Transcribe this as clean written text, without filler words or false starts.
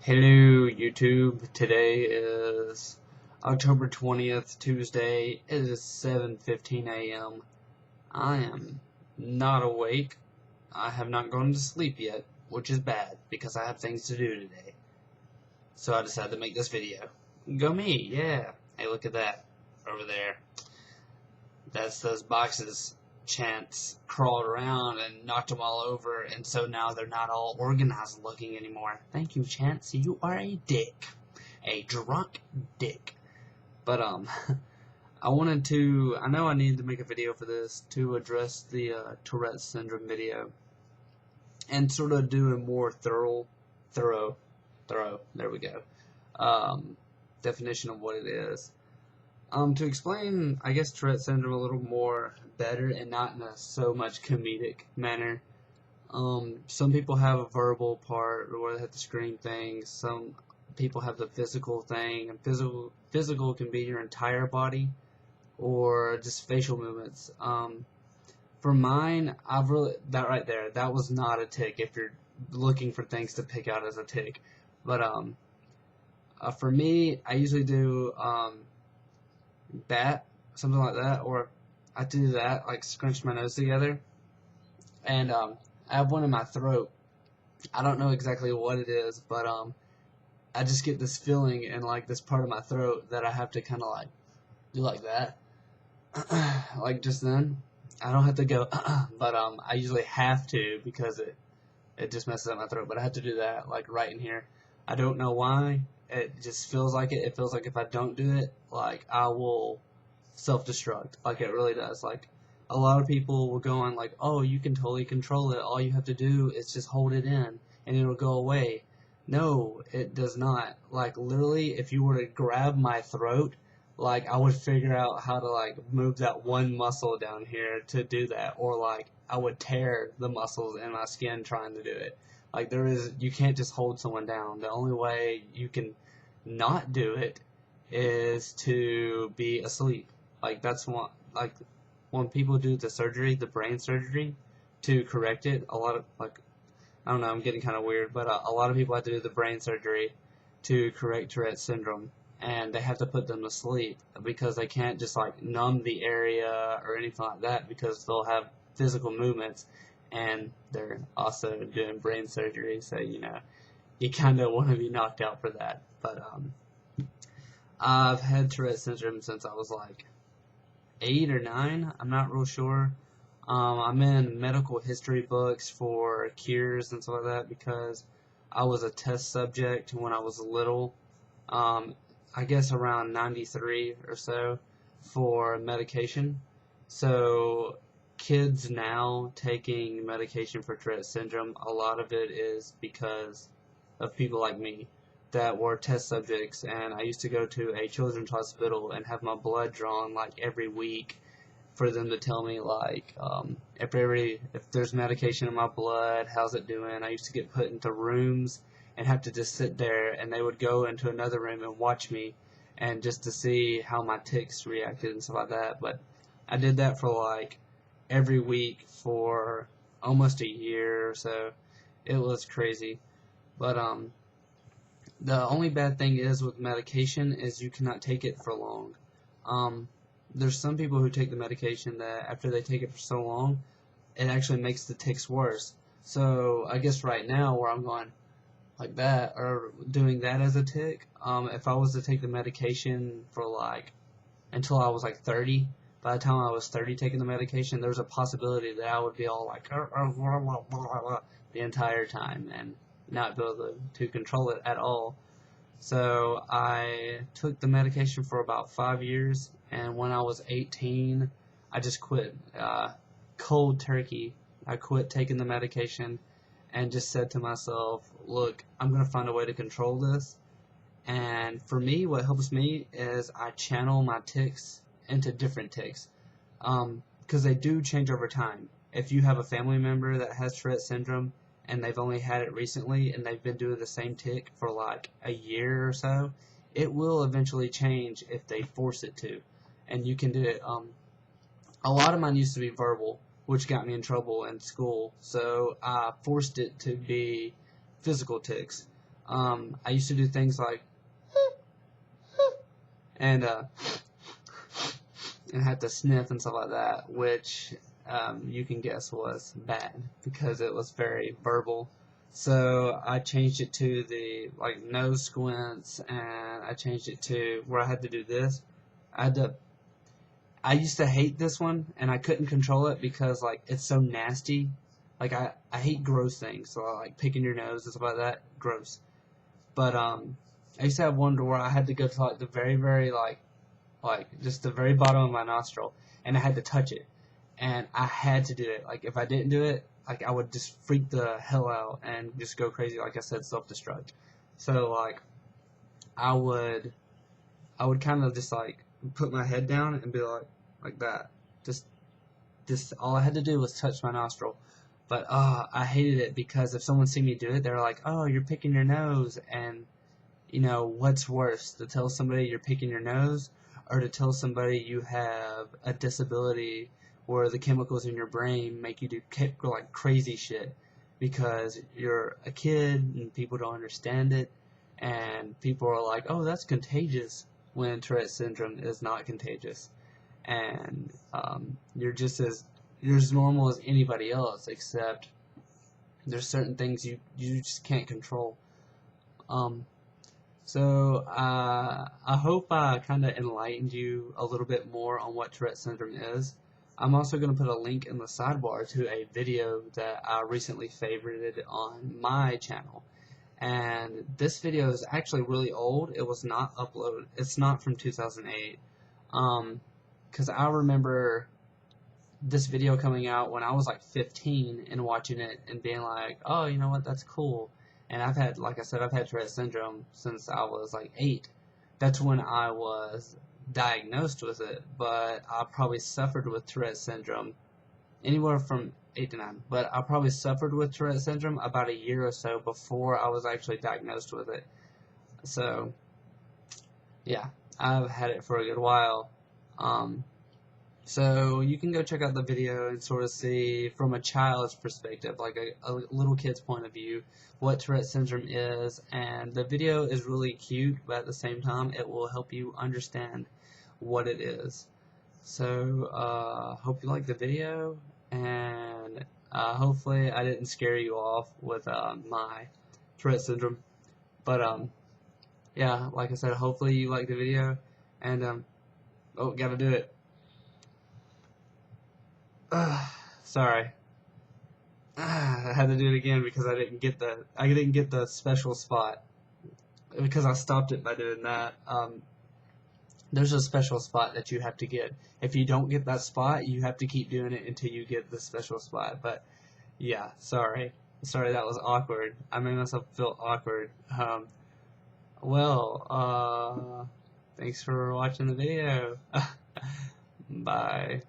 Hello YouTube, today is October 20th, Tuesday. It is 7:15 a.m. I am not awake. I have not gone to sleep yet, which is bad because I have things to do today. So I decided to make this video. Go me, yeah. Hey, look at that over there. That's those boxes. Chance crawled around and knocked them all over, and so now they're not all organized looking anymore. Thank you, Chance. You are a dick. A drunk dick. But, I know I needed to make a video for this to address the Tourette's syndrome video and sort of do a more thorough, there we go, definition of what it is. To explain, I guess, Tourette's syndrome a little more better and not in a so much comedic manner. Some people have a verbal part where they have to scream things. Some people have the physical thing, and physical can be your entire body or just facial movements. For mine, that right there, that was not a tic if you're looking for things to pick out as a tic. But for me, I usually do bat, something like that, or I do that, like scrunch my nose together, and I have one in my throat. I don't know exactly what it is, but I just get this feeling in like this part of my throat that I have to kind of like do like that, like just then. I don't have to go, but I usually have to because it just messes up my throat. But I have to do that like right in here. I don't know why. It just feels like it. It feels like if I don't do it, like I will self-destruct. Like it really does. Like a lot of people will go on like, oh, you can totally control it. All you have to do is just hold it in and it'll go away. No, it does not. Like literally, if you were to grab my throat, like I would figure out how to like move that one muscle down here to do that, or like I would tear the muscles in my skin trying to do it. Like you can't just hold someone down. The only way you can not do it is to be asleep. Like that's one, like when people do the surgery, the brain surgery, to correct it, a lot of like, I don't know, I'm getting kind of weird, but a lot of people have to do the brain surgery to correct Tourette's syndrome, and they have to put them to sleep because they can't just like numb the area or anything like that because they'll have physical movements, and they're also doing brain surgery, so you kind of want to be knocked out for that. But I've had Tourette's syndrome since I was like 8 or 9. I'm not real sure. I'm in medical history books for cures and stuff like that because I was a test subject when I was little. I guess around 93 or so for medication. So kids now taking medication for Tourette's syndrome, a lot of it is because of people like me that were test subjects, and I used to go to a children's hospital and have my blood drawn like every week for them to tell me like if there's medication in my blood, how's it doing. I used to get put into rooms and have to just sit there, and they would go into another room and watch me and just to see how my tics reacted and stuff like that. But I did that for like every week for almost a year or so. It was crazy. But the only bad thing is with medication is you cannot take it for long. There's some people who take the medication that after they take it for so long, it actually makes the tics worse. So I guess right now where I'm going like that or doing that as a tic, if I was to take the medication for like until I was like 30, by the time I was 30 taking the medication, there's a possibility that I would be all like the entire time and not be able to control it at all. So I took the medication for about 5 years, and when I was 18, I just quit. Cold turkey. I quit taking the medication and just said to myself, look, I'm going to find a way to control this. And for me, what helps me is I channel my tics into different tics. Because they do change over time. If you have a family member that has Tourette's syndrome and they've only had it recently and they've been doing the same tic for like a year or so, it will eventually change if they force it to. And you can do it. A lot of mine used to be verbal, which got me in trouble in school. So I forced it to be physical tics. I used to do things like and had to sniff and stuff like that, which you can guess was bad because it was very verbal. So I changed it to the like nose squints, and I changed it to where I had to do this. I had to. I used to hate this one, and I couldn't control it because like it's so nasty. Like I hate gross things, so like picking your nose and stuff like that, gross. But I used to have one to where I had to go to like the very like just the very bottom of my nostril, and I had to touch it, and I had to do it. Like if I didn't do it, like I would just freak the hell out and just go crazy. Like I said, self-destruct. So like I would I would kind of just like put my head down and be like that. Just all I had to do was touch my nostril. But I hated it because if someone see me do it, they're like, "Oh, you're picking your nose," and you know, what's worse, to tell somebody you're picking your nose or to tell somebody you have a disability where the chemicals in your brain make you do like crazy shit because you're a kid and people don't understand it and people are like, oh, that's contagious when Tourette syndrome is not contagious. And you're as normal as anybody else except there's certain things you just can't control. Um, I hope I kind of enlightened you a little bit more on what Tourette syndrome is. I'm also going to put a link in the sidebar to a video that I recently favorited on my channel. And this video is actually really old. It was not uploaded. It's not from 2008. Because I remember this video coming out when I was like 15 and watching it and being like, oh, you know what, that's cool. And I've had, like I said, I've had Tourette syndrome since I was like 8. That's when I was diagnosed with it, but I probably suffered with Tourette syndrome anywhere from 8 to 9. But I probably suffered with Tourette syndrome about a year or so before I was actually diagnosed with it. So, yeah, I've had it for a good while. So you can go check out the video and sort of see from a child's perspective, like a little kid's point of view, what Tourette syndrome is. And the video is really cute, but at the same time, it will help you understand what it is. So hope you like the video, and hopefully I didn't scare you off with my Tourette syndrome. But yeah, like I said, hopefully you like the video, and oh, gotta do it. Sorry. I had to do it again because I didn't get the special spot because I stopped it by doing that. There's a special spot that you have to get. If you don't get that spot, you have to keep doing it until you get the special spot. But yeah, sorry, that was awkward. I made myself feel awkward. Thanks for watching the video. Bye.